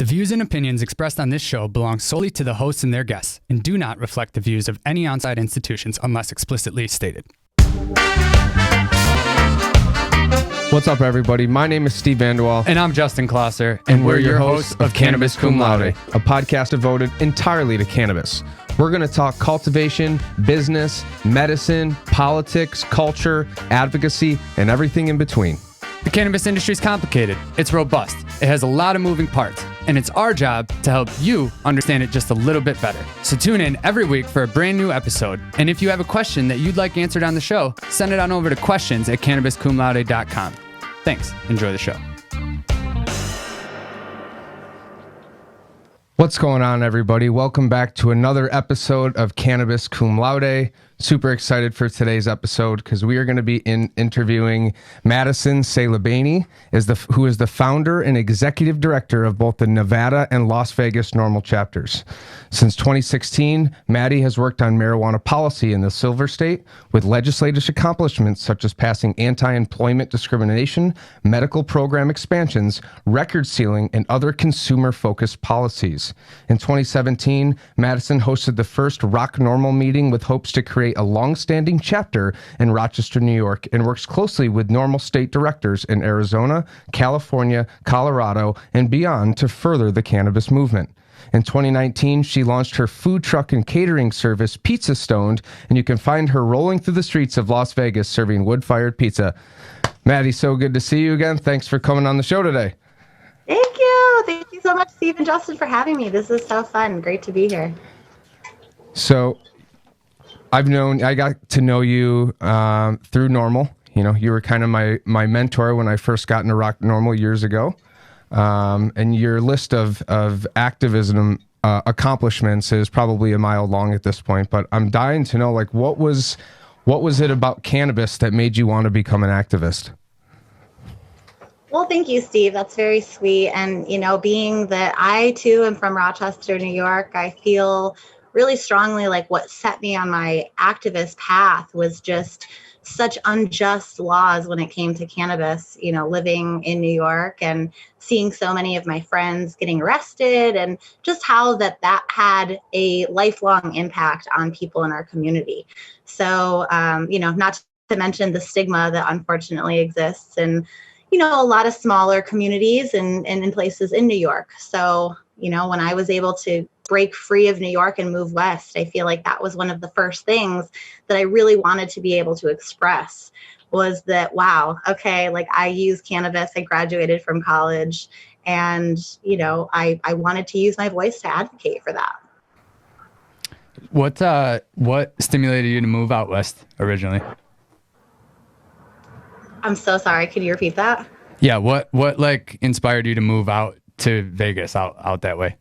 The views and opinions expressed on this show belong solely to the hosts and their guests and do not reflect the views of any on-site institutions unless explicitly stated. What's up, everybody? My name is Steve Vanderwall. And I'm Justin Klosser. And we're your hosts of Cannabis Cum Laude, a podcast devoted entirely to cannabis. We're going to talk cultivation, business, medicine, politics, culture, advocacy, and everything in between. The cannabis industry is complicated. It's robust. It has a lot of moving parts. And it's our job to help you understand it just a little bit better. So tune in every week for a brand new episode. And if you have a question that you'd like answered on the show, send it on over to questions@cannabiscumlaude.com. Thanks. Enjoy the show. What's going on, everybody? Welcome back to another episode of Cannabis Cum Laude. Super excited for today's episode because we are going to be interviewing Madisen Saglibene, who is the founder and executive director of both the Nevada and Las Vegas NORML chapters. Since 2016, Maddie has worked on marijuana policy in the Silver State with legislative accomplishments such as passing anti-employment discrimination, medical program expansions, record sealing, and other consumer-focused policies. In 2017, Madisen hosted the first Rock NORML meeting with hopes to create a long-standing chapter in Rochester, New York, and works closely with NORML state directors in Arizona, California, Colorado, and beyond to further the cannabis movement. In 2019, she launched her food truck and catering service, Pizza Stoned, and you can find her rolling through the streets of Las Vegas serving wood-fired pizza. Maddie, so good to see you again. Thanks for coming on the show today. Thank you. Thank you so much, Steve and Justin, for having me. This is so fun. Great to be here. So, I got to know you through NORML. You know, you were kind of my mentor when I first got into Rock NORML years ago. And your list of activism accomplishments is probably a mile long at this point. But I'm dying to know, like, what was it about cannabis that made you want to become an activist? Well, thank you, Steve. That's very sweet. And, you know, being that I, too, am from Rochester, New York, I feel really strongly like what set me on my activist path was just such unjust laws when it came to cannabis, you know, living in New York and seeing so many of my friends getting arrested and just how that had a lifelong impact on people in our community. So, you know, not to mention the stigma that unfortunately exists in, you know, a lot of smaller communities and in places in New York. So, you know, when I was able to break free of New York and move west, I feel like that was one of the first things that I really wanted to be able to express was that, wow, okay, like I use cannabis, I graduated from college, and, you know, I wanted to use my voice to advocate for that. What stimulated you to move out west originally? I'm so sorry. Could you repeat that? Yeah. What like inspired you to move out to Vegas out that way?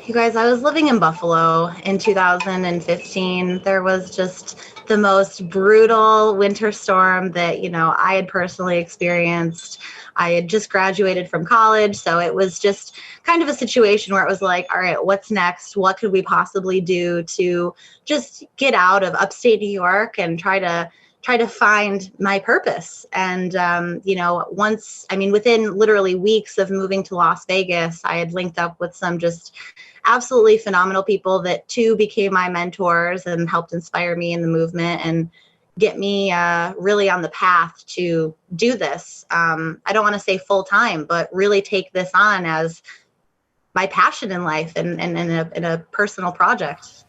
You guys, I was living in Buffalo in 2015. There was just the most brutal winter storm that, you know, I had personally experienced. I had just graduated from college, so it was just kind of a situation where it was like, all right, what's next? What could we possibly do to just get out of upstate New York and try to find my purpose? And, you know, within literally weeks of moving to Las Vegas, I had linked up with some just absolutely phenomenal people that too became my mentors and helped inspire me in the movement and get me really on the path to do this. I don't want to say full time, but really take this on as my passion in life and in a personal project.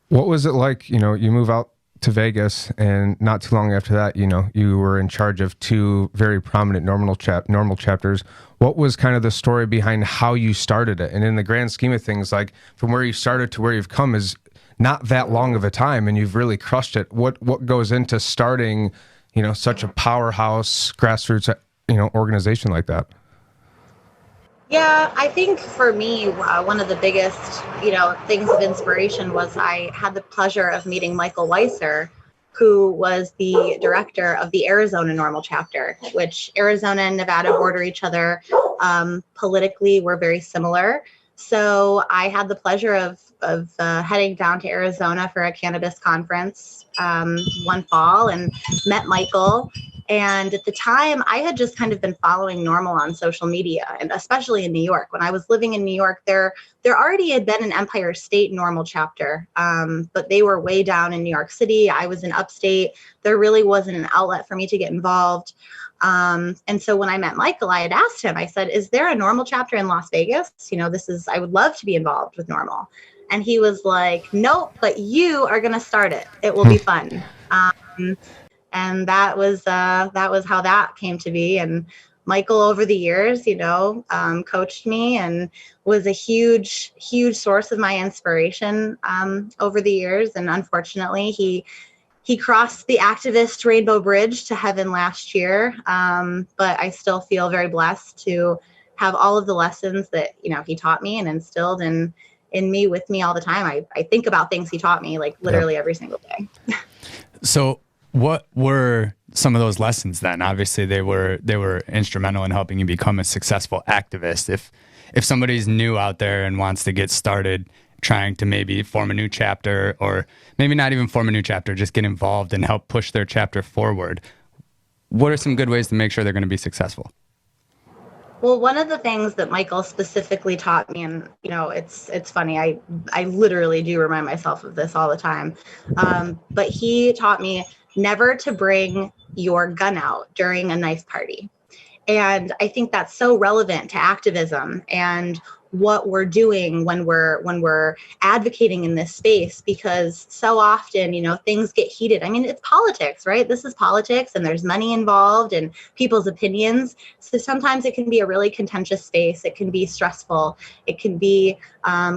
What was it like, you know, you move out to Vegas, and not too long after that, you know, you were in charge of two very prominent NORML chapters. What was kind of the story behind how you started it? And in the grand scheme of things, like from where you started to where you've come is not that long of a time, and you've really crushed it. What goes into starting, you know, such a powerhouse grassroots, you know, organization like that? Yeah, I think for me, one of the biggest, you know, things of inspiration was I had the pleasure of meeting Michael Weiser, who was the director of the Arizona NORML chapter, which Arizona and Nevada border each other. Politically, we're very similar. So I had the pleasure of heading down to Arizona for a cannabis conference one fall and met Michael. And at the time, I had just kind of been following NORML on social media, and especially in New York. When I was living in New York, there already had been an Empire State NORML chapter, but they were way down in New York City. I was in upstate. There really wasn't an outlet for me to get involved. And so when I met Michael, I had asked him, I said, is there a NORML chapter in Las Vegas? I would love to be involved with NORML. And he was like, nope, but you are going to start it. It will be fun. And that was how that came to be. And Michael, over the years, coached me and was a huge, huge source of my inspiration over the years. And unfortunately, he crossed the activist rainbow bridge to heaven last year. But I still feel very blessed to have all of the lessons that, he taught me and instilled in me with me all the time. I think about things he taught me like literally every single day. So what were some of those lessons then? Obviously they were instrumental in helping you become a successful activist. If somebody's new out there and wants to get started trying to maybe form a new chapter, or maybe not even form a new chapter, just get involved and help push their chapter forward, what are some good ways to make sure they're going to be successful? Well, one of the things that Michael specifically taught me, and it's funny, I literally do remind myself of this all the time, but he taught me never to bring your gun out during a knife party. And I think that's so relevant to activism and what we're doing when we're advocating in this space, because so often, things get heated. I mean, it's politics, right? This is politics, and there's money involved and people's opinions. So sometimes it can be a really contentious space. It can be stressful. It can be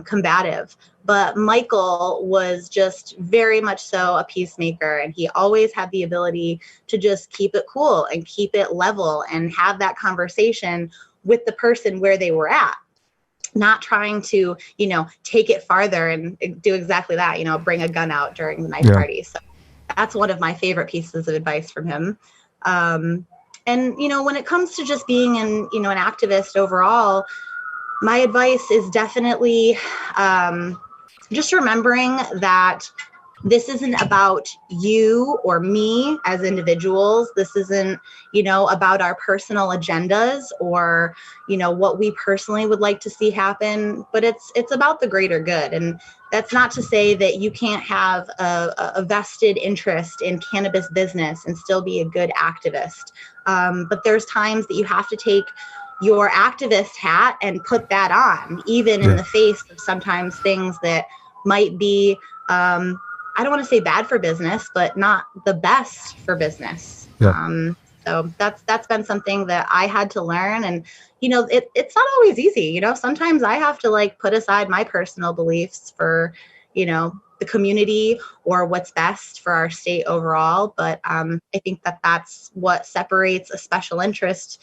combative. But Michael was just very much so a peacemaker, and he always had the ability to just keep it cool and keep it level and have that conversation with the person where they were at. Not trying to, take it farther and do exactly that, bring a gun out during the knife party. So that's one of my favorite pieces of advice from him. And, when it comes to just being an activist overall, my advice is definitely just remembering that this isn't about you or me as individuals. This isn't, about our personal agendas or, what we personally would like to see happen, but it's about the greater good. And that's not to say that you can't have a vested interest in cannabis business and still be a good activist. But there's times that you have to take your activist hat and put that on, even in the face of sometimes things that might be, I don't want to say bad for business, but not the best for business. Yeah. So that's been something that I had to learn. And, it's not always easy. Sometimes I have to put aside my personal beliefs for, the community or what's best for our state overall. But I think that's what separates a special interest,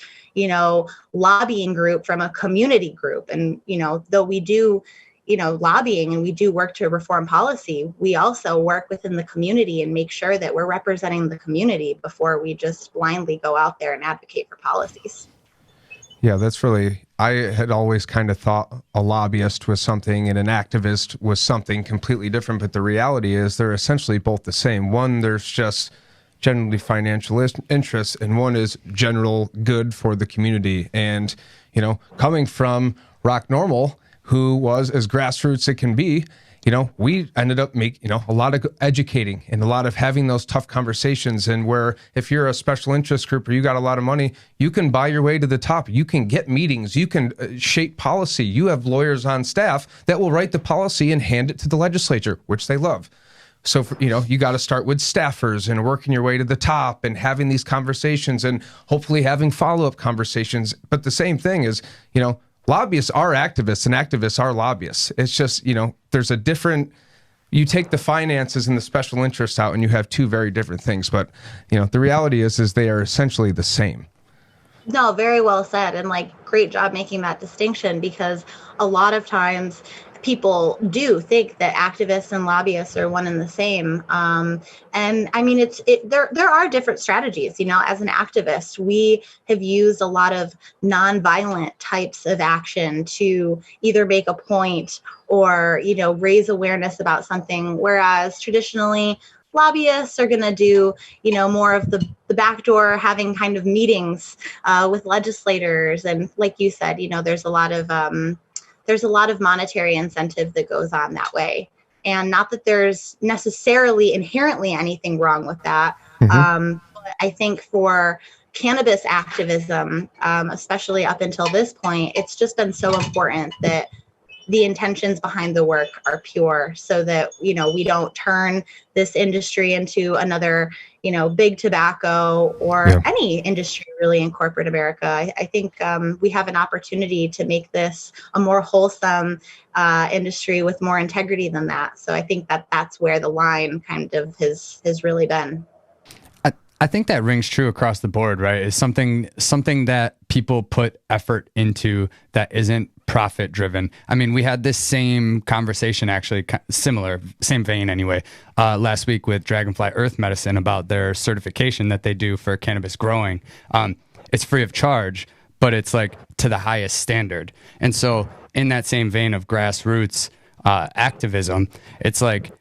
lobbying group from a community group. And, though we do lobbying and we do work to reform policy, we also work within the community and make sure that we're representing the community before we just blindly go out there and advocate for policies. Yeah, I had always kind of thought a lobbyist was something and an activist was something completely different, but the reality is they're essentially both the same. One, there's just generally financial interests, and one is general good for the community. And, coming from Rock NORML, who was as grassroots it can be, we ended up making, a lot of educating and a lot of having those tough conversations. And where if you're a special interest group or you got a lot of money, you can buy your way to the top. You can get meetings. You can shape policy. You have lawyers on staff that will write the policy and hand it to the legislature, which they love. So, you got to start with staffers and working your way to the top and having these conversations and hopefully having follow-up conversations. But the same thing is, lobbyists are activists and activists are lobbyists. It's just, there's a different, you take the finances and the special interests out and you have two very different things. But, the reality is they are essentially the same. No, very well said. And great job making that distinction, because a lot of times people do think that activists and lobbyists are one and the same. And I mean, there are different strategies. As an activist, we have used a lot of nonviolent types of action to either make a point or, raise awareness about something. Whereas traditionally, lobbyists are going to do, more of the backdoor, having kind of meetings with legislators. And like you said, there's a lot of monetary incentive that goes on that way. And not that there's necessarily inherently anything wrong with that. But I think for cannabis activism, especially up until this point, it's just been so important that the intentions behind the work are pure, so that, we don't turn this industry into another, big tobacco or any industry really in corporate America. I think we have an opportunity to make this a more wholesome industry with more integrity than that. So I think that's where the line kind of has really been. I think that rings true across the board, right? It's something that people put effort into that isn't profit driven. I mean, we had this same conversation, actually similar, same vein anyway, last week with Dragonfly Earth Medicine about their certification that they do for cannabis growing. It's free of charge, but it's like to the highest standard. And so in that same vein of grassroots activism, it's like,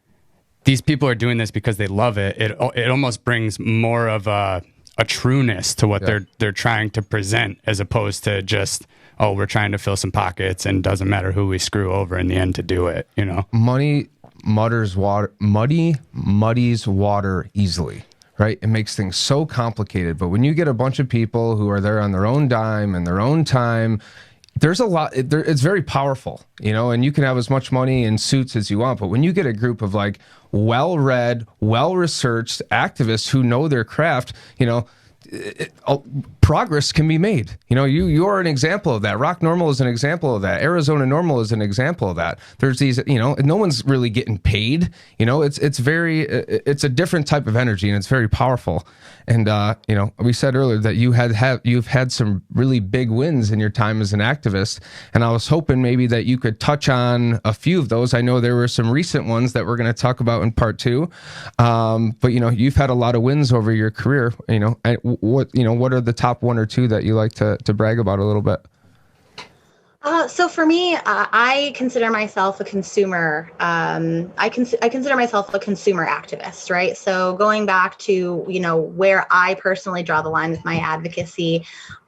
these people are doing this because they love it. It almost brings more of a trueness to what they're trying to present, as opposed to just, we're trying to fill some pockets and doesn't matter who we screw over in the end to do it. Money muddies water easily, right? It makes things so complicated. But when you get a bunch of people who are there on their own dime and their own time, there's a lot, it's very powerful, and you can have as much money in suits as you want. But when you get a group of like well-read, well-researched activists who know their craft, progress can be made. You are an example of that. Rock NORML is an example of that. Arizona NORML is an example of that. There's these, no one's really getting paid. It's a different type of energy, and it's very powerful. And we said earlier that you've had some really big wins in your time as an activist, and I was hoping maybe that you could touch on a few of those. I know there were some recent ones that we're going to talk about in part 2, but you've had a lot of wins over your career. What are the top 1 or 2 that you like to brag about a little bit? So for me, I consider myself a consumer. I consider myself a consumer activist, right? So going back to where I personally draw the line with my advocacy,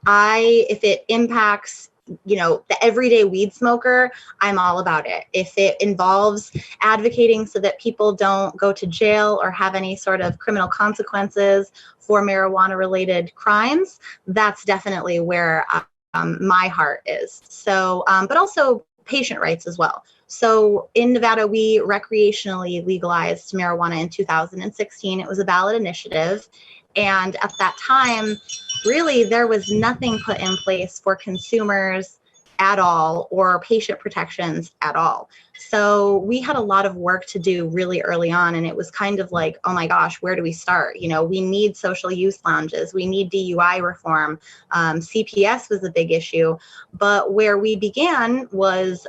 if it impacts the everyday weed smoker, I'm all about it. If it involves advocating so that people don't go to jail or have any sort of criminal consequences for marijuana related crimes, that's definitely where my heart is. So, but also patient rights as well. So in Nevada, we recreationally legalized marijuana in 2016. It was a ballot initiative. And at that time, really, there was nothing put in place for consumers at all or patient protections at all. So we had a lot of work to do really early on. And it was kind of like, oh my gosh, where do we start? We need social use lounges. We need DUI reform. CPS was a big issue. But where we began was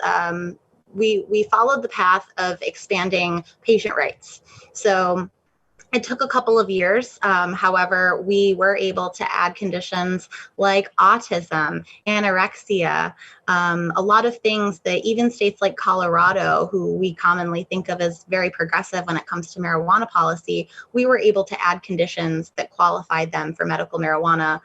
we followed the path of expanding patient rights. So it took a couple of years. However, we were able to add conditions like autism, anorexia, a lot of things that even states like Colorado, who we commonly think of as very progressive when it comes to marijuana policy, we were able to add conditions that qualified them for medical marijuana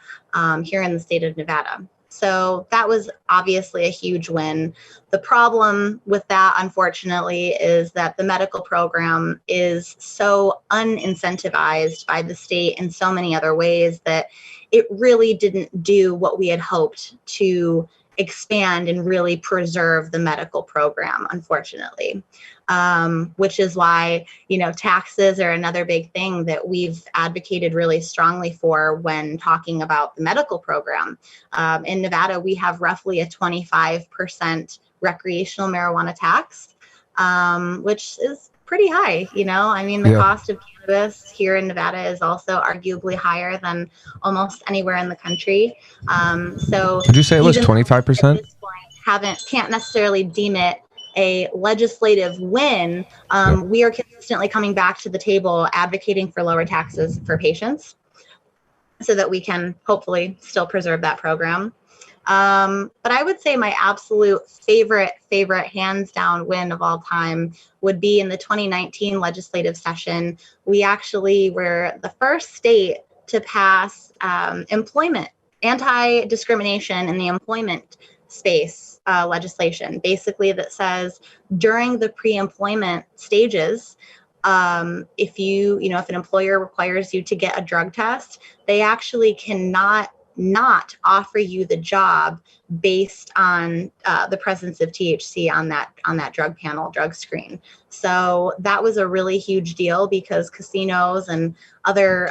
here in the state of Nevada. So that was obviously a huge win. The problem with that, unfortunately, is that the medical program is so unincentivized by the state in so many other ways that it really didn't do what we had hoped to expand and really preserve the medical program, unfortunately. Which is why, taxes are another big thing that we've advocated really strongly for when talking about the medical program. In Nevada, we have roughly a 25% recreational marijuana tax, which is pretty high. The cost of cannabis here in Nevada is also arguably higher than almost anywhere in the country. So did you say it was 25%? At this point, can't necessarily deem it a legislative win. We are consistently coming back to the table advocating for lower taxes for patients so that we can hopefully still preserve that program. But I would say my absolute favorite, hands down win of all time would be in the 2019 legislative session. We actually were the first state to pass employment, anti-discrimination in the employment space legislation, basically that says during the pre-employment stages, if if an employer requires you to get a drug test, they actually cannot not offer you the job based on the presence of THC on that drug screen. So that was a really huge deal because casinos and other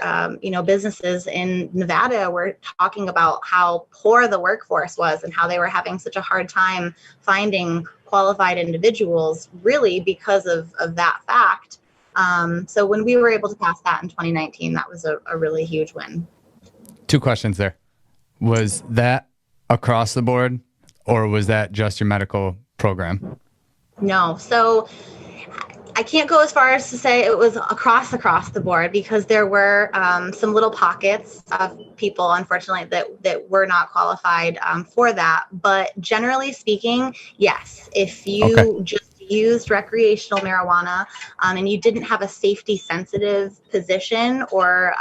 businesses in Nevada were talking about how poor the workforce was and how they were having such a hard time finding qualified individuals, really because of that fact. So when we were able to pass that in 2019, that was a really huge win. 2 questions there. Was that across the board, or was that just your medical program? No. So I can't go as far as to say it was across the board, because there were some little pockets of people, unfortunately, that were not qualified for that. But generally speaking, yes, if you just used recreational marijuana and you didn't have a safety sensitive position, or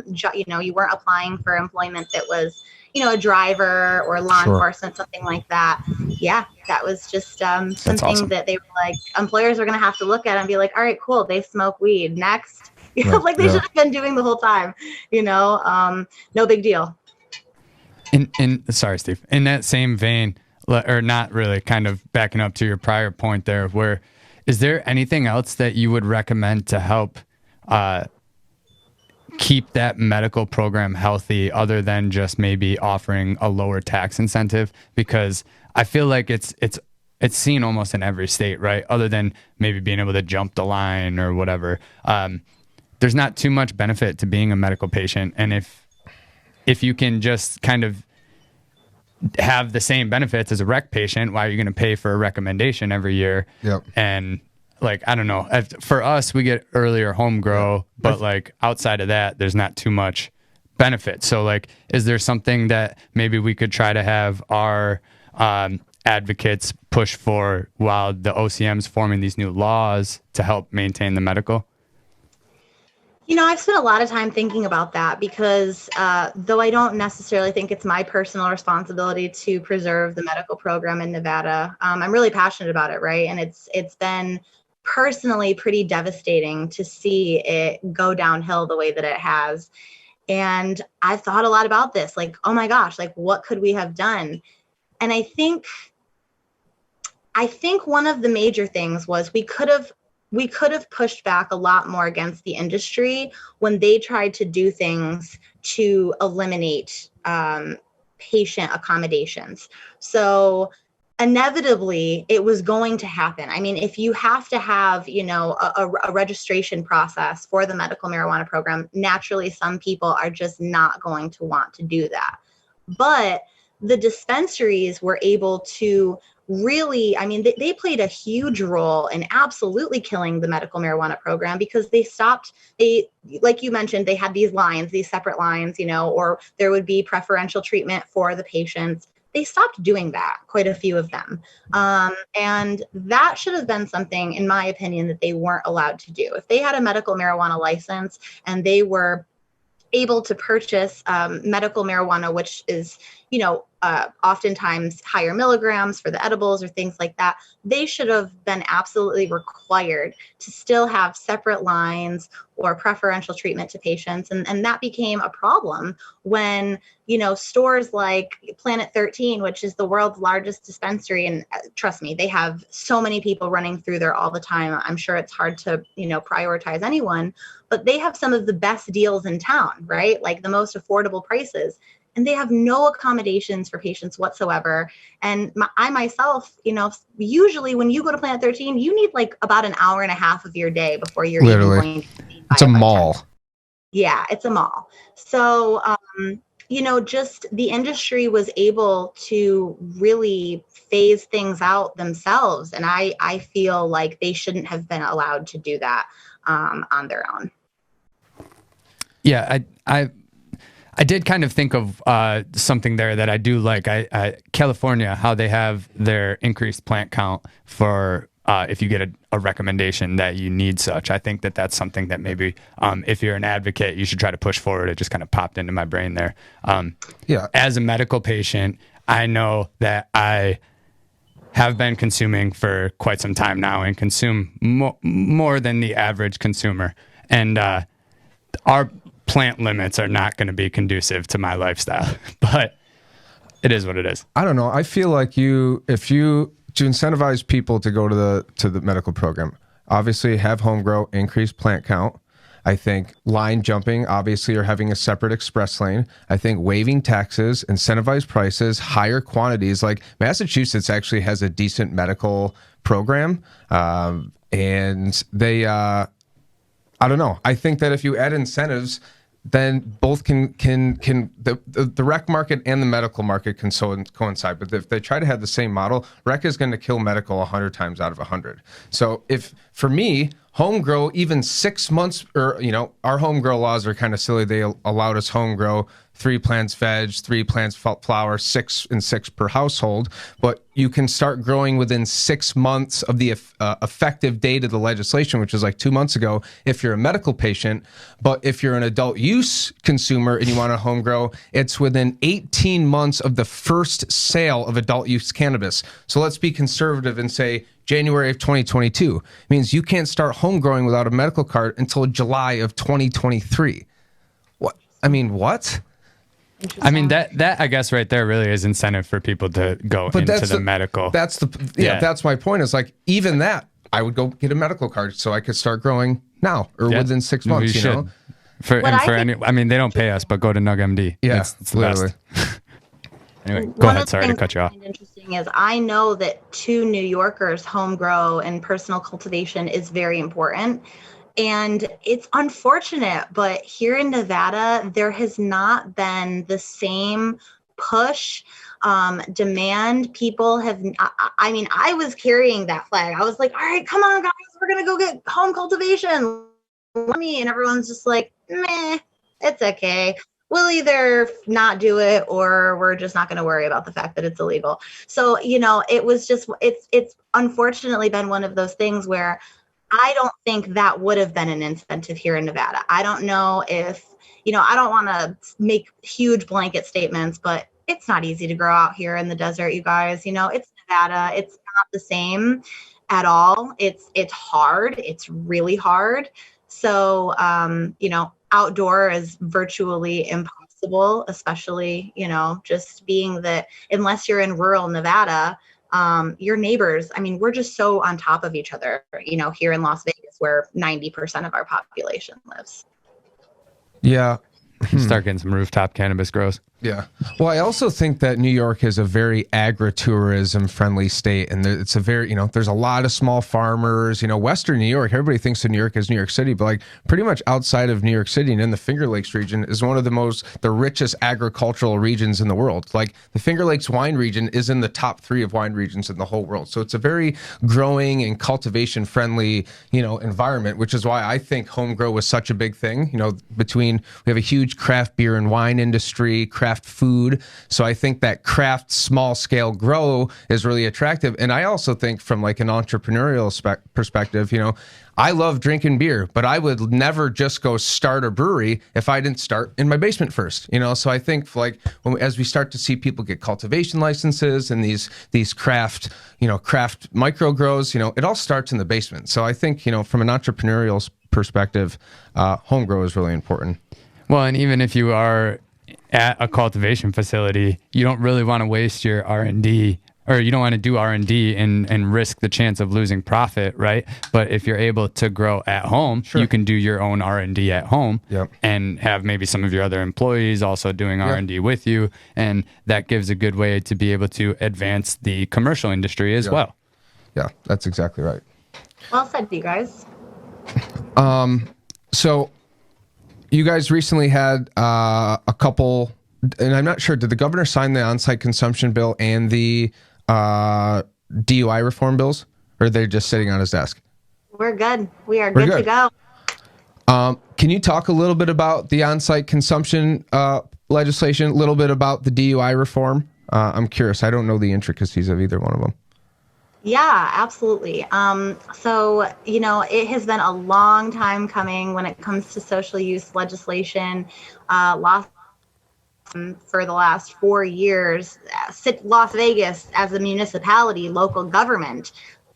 you weren't applying for employment that was a driver or law enforcement, something like that. Yeah, that was just something awesome that they were like, employers are going to have to look at and be like, all right, cool, they smoke weed. Next. Like they should have been doing the whole time, no big deal. Sorry, Steve, in that same vein, or not really, kind of backing up to your prior point there, where is there anything else that you would recommend to help keep that medical program healthy, other than just maybe offering a lower tax incentive? Because I feel like it's seen almost in every state, right? Other than maybe being able to jump the line or whatever. There's not too much benefit to being a medical patient. And if you can just kind of have the same benefits as a rec patient, why are you going to pay for a recommendation every year? Yep. And like, I don't know. For us, we get earlier home grow, but like outside of that, there's not too much benefit. So like, is there something that maybe we could try to have our advocates push for while the OCM's forming these new laws to help maintain the medical? I've spent a lot of time thinking about that because though I don't necessarily think it's my personal responsibility to preserve the medical program in Nevada, I'm really passionate about it, right? And it's been personally pretty devastating to see it go downhill the way that it has. And I've thought a lot about this, like, oh my gosh, like what could we have done? And I think one of the major things was we could have pushed back a lot more against the industry when they tried to do things to eliminate patient accommodations. So inevitably, it was going to happen. I mean, if you have to have, a registration process for the medical marijuana program, naturally, some people are just not going to want to do that. But the dispensaries were able to really, I mean, they played a huge role in absolutely killing the medical marijuana program, because like you mentioned, they had these separate lines, or there would be preferential treatment for the patients. They stopped doing that, quite a few of them. And that should have been something, in my opinion, that they weren't allowed to do. If they had a medical marijuana license and they were able to purchase medical marijuana, which is, oftentimes higher milligrams for the edibles or things like that, they should have been absolutely required to still have separate lines or preferential treatment to patients. And that became a problem when, stores like Planet 13, which is the world's largest dispensary, and trust me, they have so many people running through there all the time. I'm sure it's hard to, prioritize anyone, but they have some of the best deals in town, right? Like the most affordable prices. And they have no accommodations for patients whatsoever. And I myself, usually when you go to Planet 13, you need like about an hour and a half of your day before you're even going to see. It's a mall. Yeah, it's a mall. So, just the industry was able to really phase things out themselves. And I feel like they shouldn't have been allowed to do that on their own. Yeah, I did kind of think of something there that I do like. California, how they have their increased plant count for if you get a recommendation that you need such. I think that that's something that maybe if you're an advocate, you should try to push forward. It just kind of popped into my brain there. As a medical patient, I know that I have been consuming for quite some time now and consume more than the average consumer. And our plant limits are not going to be conducive to my lifestyle, but it is what it is. I don't know. I feel like to incentivize people to go to the medical program, obviously have home grow, increase plant count. I think line jumping, obviously, or having a separate express lane. I think waiving taxes, incentivized prices, higher quantities. Like Massachusetts actually has a decent medical program, and they, I don't know. I think that if you add incentives, then both can the rec market and the medical market can coincide. But if they try to have the same model, rec is going to kill medical 100 times out of 100. So if, for me, home grow, even 6 months, or, our home grow laws are kind of silly. They allowed us home grow 3 plants veg, 3 plants flower, 6 and 6 per household. But you can start growing within 6 months of the effective date of the legislation, which is like 2 months ago, if you're a medical patient. But if you're an adult use consumer and you want to home grow, it's within 18 months of the first sale of adult use cannabis. So let's be conservative and say January of 2022. It means you can't start home growing without a medical card until July of 2023. What? I mean, what? I mean, that I guess right there really is incentive for people to go into the medical. That's my point. Is like, even that, I would go get a medical card so I could start growing now or within 6 months. You know, they don't pay us, but go to NUGMD. Yeah, it's literally. Anyway, go ahead. Sorry to cut you off. Interesting is I know that to New Yorkers, home grow and personal cultivation is very important. And it's unfortunate, but here in Nevada, there has not been the same push, demand. People have, I was carrying that flag. I was like, all right, come on, guys, we're going to go get home cultivation. And everyone's just like, meh, it's okay. We'll either not do it or we're just not going to worry about the fact that it's illegal. So, it was just, it's unfortunately been one of those things where I don't think that would have been an incentive here in Nevada. I don't know if, I don't want to make huge blanket statements, but it's not easy to grow out here in the desert, you guys. It's Nevada. It's not the same at all. It's hard. It's really hard. So, outdoor is virtually impossible, especially, just being that unless you're in rural Nevada, your neighbors, we're just so on top of each other, here in Las Vegas, where 90% of our population lives. Yeah. Start getting some rooftop cannabis grows. Yeah. Well, I also think that New York is a very agritourism friendly state. And it's a very, there's a lot of small farmers, Western New York, everybody thinks of New York as New York City, but like pretty much outside of New York City and in the Finger Lakes region is one of the richest agricultural regions in the world. Like the Finger Lakes wine region is in the top 3 of wine regions in the whole world. So it's a very growing and cultivation friendly, environment, which is why I think home grow was such a big thing. We have a huge craft beer and wine industry, craft food. So I think that craft small scale grow is really attractive. And I also think from like an entrepreneurial perspective, I love drinking beer, but I would never just go start a brewery if I didn't start in my basement first, So I think as we start to see people get cultivation licenses and these craft micro grows, it all starts in the basement. So I think, from an entrepreneurial perspective, home grow is really important. Well, and even if you are at a cultivation facility, you don't really want to waste your R&D, or you don't want to do R&D and risk the chance of losing profit, right? But if you're able to grow at home, you can do your own R&D at home and have maybe some of your other employees also doing R&D with you. And that gives a good way to be able to advance the commercial industry as well. Yeah, that's exactly right. Well said, you guys. So you guys recently had a couple, and I'm not sure, did the governor sign the on-site consumption bill and the DUI reform bills, or are they just sitting on his desk? We're good. We are good to go. Can you talk a little bit about the on-site consumption legislation, a little bit about the DUI reform. I'm curious. I don't know the intricacies of either one of them. Yeah, absolutely. So, it has been a long time coming when it comes to social use legislation. For the last 4 years, Las Vegas as a municipality, local government,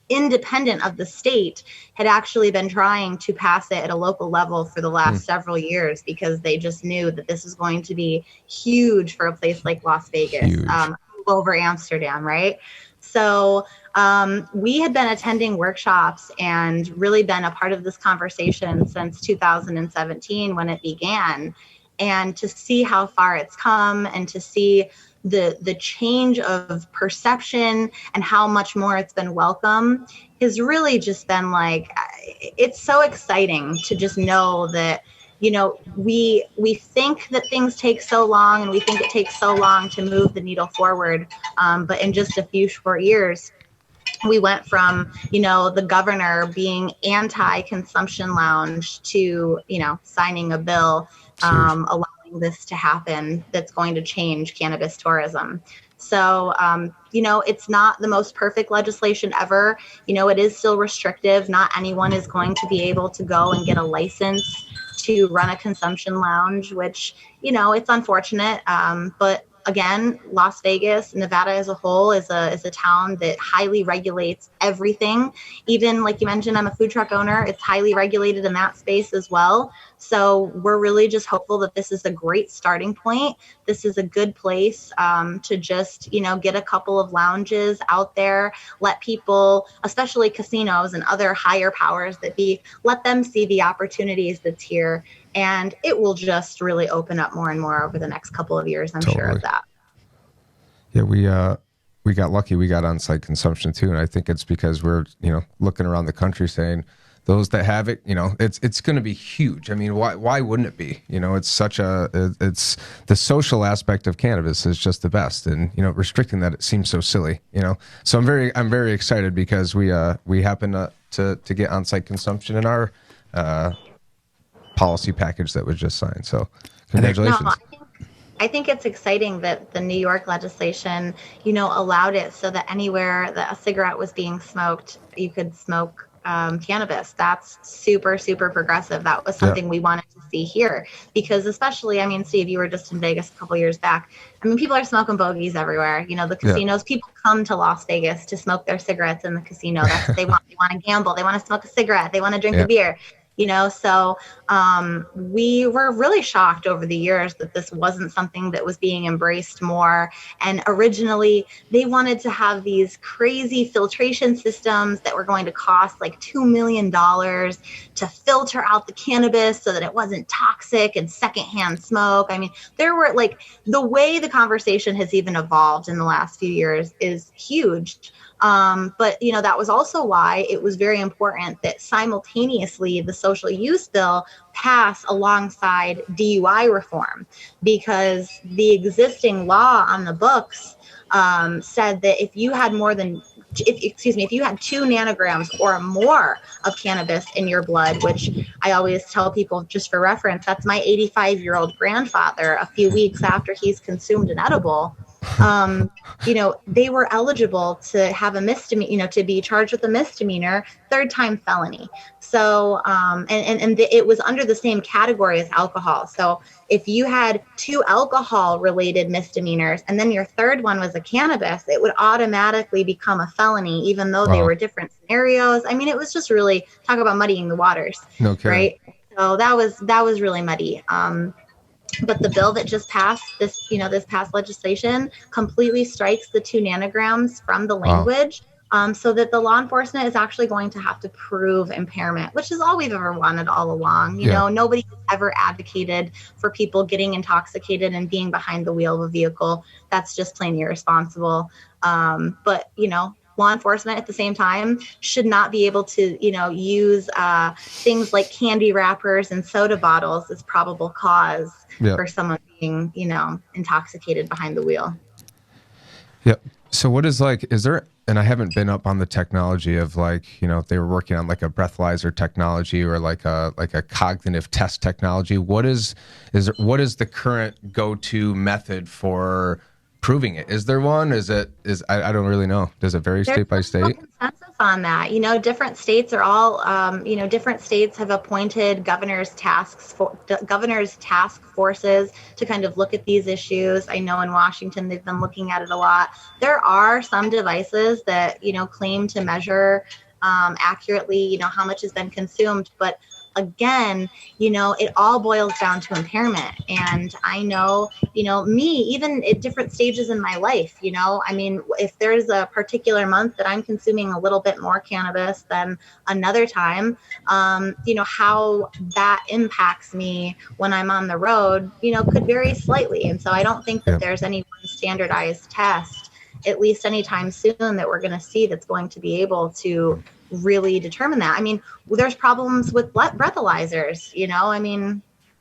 independent of the state, had actually been trying to pass it at a local level for the last several years because they just knew that this is going to be huge for a place like Las Vegas, over Amsterdam, right? So we had been attending workshops and really been a part of this conversation since 2017 when it began. And to see how far it's come and to see the change of perception and how much more it's been welcome has really just been like, it's so exciting to just know that, we think that things take so long and we think it takes so long to move the needle forward. But in just a few short years, we went from, the governor being anti-consumption lounge to, signing a bill allowing this to happen that's going to change cannabis tourism. So, it's not the most perfect legislation ever. It is still restrictive. Not anyone is going to be able to go and get a license to run a consumption lounge, which, it's unfortunate. But again, Las Vegas, Nevada as a whole is a town that highly regulates everything. Even like you mentioned, I'm a food truck owner. It's highly regulated in that space as well. So we're really just hopeful that this is a great starting point. This is a good place to just, get a couple of lounges out there, let people, especially casinos and other higher powers that be, let them see the opportunities that's here. And it will just really open up more and more over the next couple of years. I'm sure of that. Yeah, we got lucky. We got on-site consumption too, and I think it's because we're looking around the country saying those that have it, it's going to be huge. I mean, why wouldn't it be? It's such it's the social aspect of cannabis is just the best, and restricting that, it seems so silly. So I'm very excited because we happen to get on-site consumption in our policy package that was just signed. So congratulations. No, I think it's exciting that the New York legislation, allowed it so that anywhere that a cigarette was being smoked, you could smoke cannabis. That's super, super progressive. That was something we wanted to see here because especially, Steve, you were just in Vegas a couple years back. People are smoking bogeys everywhere. The casinos, people come to Las Vegas to smoke their cigarettes in the casino. That's what they want. They want to gamble. They want to smoke a cigarette. They want to drink a beer. So we were really shocked over the years that this wasn't something that was being embraced more. And originally they wanted to have these crazy filtration systems that were going to cost like $2 million to filter out the cannabis so that it wasn't toxic and secondhand smoke. There were the way the conversation has even evolved in the last few years is huge. But that was also why it was very important that simultaneously the social use bill pass alongside DUI reform, because the existing law on the books said that if you had if you had 2 nanograms or more of cannabis in your blood, which I always tell people just for reference, that's my 85-year-old grandfather a few weeks after he's consumed an edible. They were eligible to have a misdemeanor, to be charged with a misdemeanor, 3rd-time felony. So, it was under the same category as alcohol. So if you had 2 alcohol-related misdemeanors and then your third one was a cannabis, it would automatically become a felony, even though they were different scenarios. It was just really, talk about muddying the waters, right? So that was really muddy. But the bill that just passed, this past legislation, completely strikes the 2 nanograms from the language, so that the law enforcement is actually going to have to prove impairment, which is all we've ever wanted all along. Nobody has ever advocated for people getting intoxicated and being behind the wheel of a vehicle. That's just plain irresponsible. But law enforcement at the same time should not be able to, use things like candy wrappers and soda bottles as probable cause for someone being, intoxicated behind the wheel. Yep. So what is is there and I haven't been up on the technology of like, you know, if they were working on like a breathalyzer technology or like a cognitive test technology. What is the current go-to method for proving it? Is there one? I don't really know. Does it vary state by state? There's no consensus on that. You know, different states are all, different states have appointed governors' task forces to kind of look at these issues. I know in Washington, they've been looking at it a lot. There are some devices that, you know, claim to measure accurately, you know, how much has been consumed, but again, you know, it all boils down to impairment. And I know, you know, me, even at different stages in my life, you know, I mean, if there's a particular month that I'm consuming a little bit more cannabis than another time, you know, how that impacts me when I'm on the road, you know, could vary slightly. And so I don't think that there's any one standardized test, at least anytime soon, that we're going to see that's going to be able to really determine that. I mean, there's problems with breathalyzers, you know, I mean,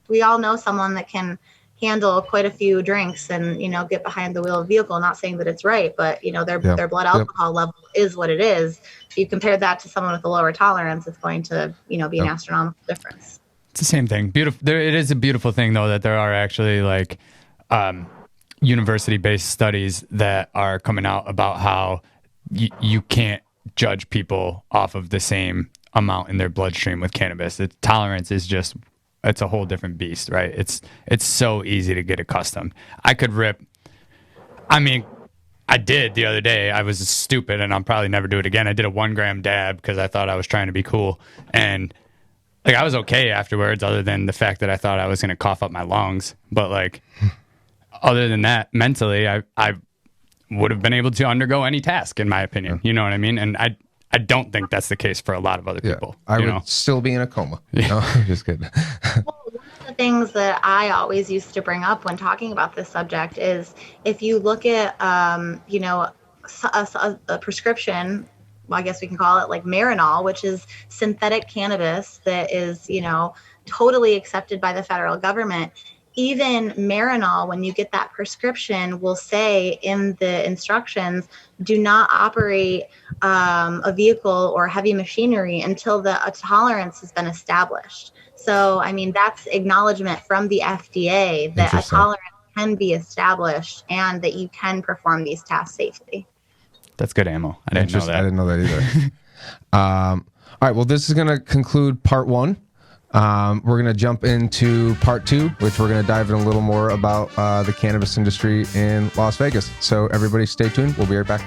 we all know someone that can handle quite a few drinks and, you know, get behind the wheel of a vehicle. Not saying that it's right, but, you know, their blood alcohol level is what it is. If you compare that to someone with a lower tolerance, it's going to, you know, be an astronomical difference. It's the same thing. Beautiful. It is a beautiful thing, though, that there are actually like university-based studies that are coming out about how you can't judge people off of the same amount in their bloodstream with cannabis. The tolerance is just, it's a whole different beast, right? It's so easy to get accustomed. I did the other day. I was stupid and I'll probably never do it again. I did a 1 gram dab because I thought I was trying to be cool. And like, I was okay afterwards, other than the fact that I thought I was going to cough up my lungs. But like, other than that, mentally, I would have been able to undergo any task, in my opinion. You know what I mean? And I don't think that's the case for a lot of other people. I would still be in a coma. No, just kidding. Well, one of the things that I always used to bring up when talking about this subject is if you look at, you know, a prescription, well, I guess we can call it like Marinol, which is synthetic cannabis that is, you know, totally accepted by the federal government. Even Marinol, when you get that prescription, will say in the instructions, do not operate a vehicle or heavy machinery until a tolerance has been established. So, I mean, that's acknowledgement from the FDA that a tolerance can be established and that you can perform these tasks safely. That's good ammo. I didn't know that. I didn't know that either. All right. Well, this is going to conclude part 1. We're going to jump into part 2, which we're going to dive in a little more about the cannabis industry in Las Vegas. So everybody stay tuned. We'll be right back.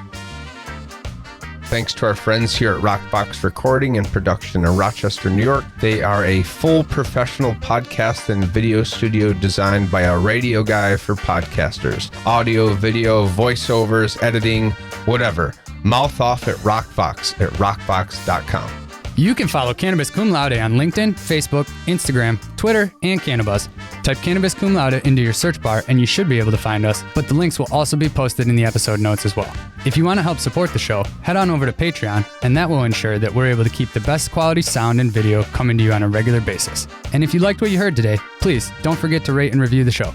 Thanks to our friends here at Rockbox Recording and Production in Rochester, New York. They are a full professional podcast and video studio designed by a radio guy for podcasters. Audio, video, voiceovers, editing, whatever. Mouth off at Rockbox at rockbox.com. You can follow Cannabis Cum Laude on LinkedIn, Facebook, Instagram, Twitter, and Cannabuzz. Type Cannabis Cum Laude into your search bar and you should be able to find us, but the links will also be posted in the episode notes as well. If you want to help support the show, head on over to Patreon, and that will ensure that we're able to keep the best quality sound and video coming to you on a regular basis. And if you liked what you heard today, please don't forget to rate and review the show.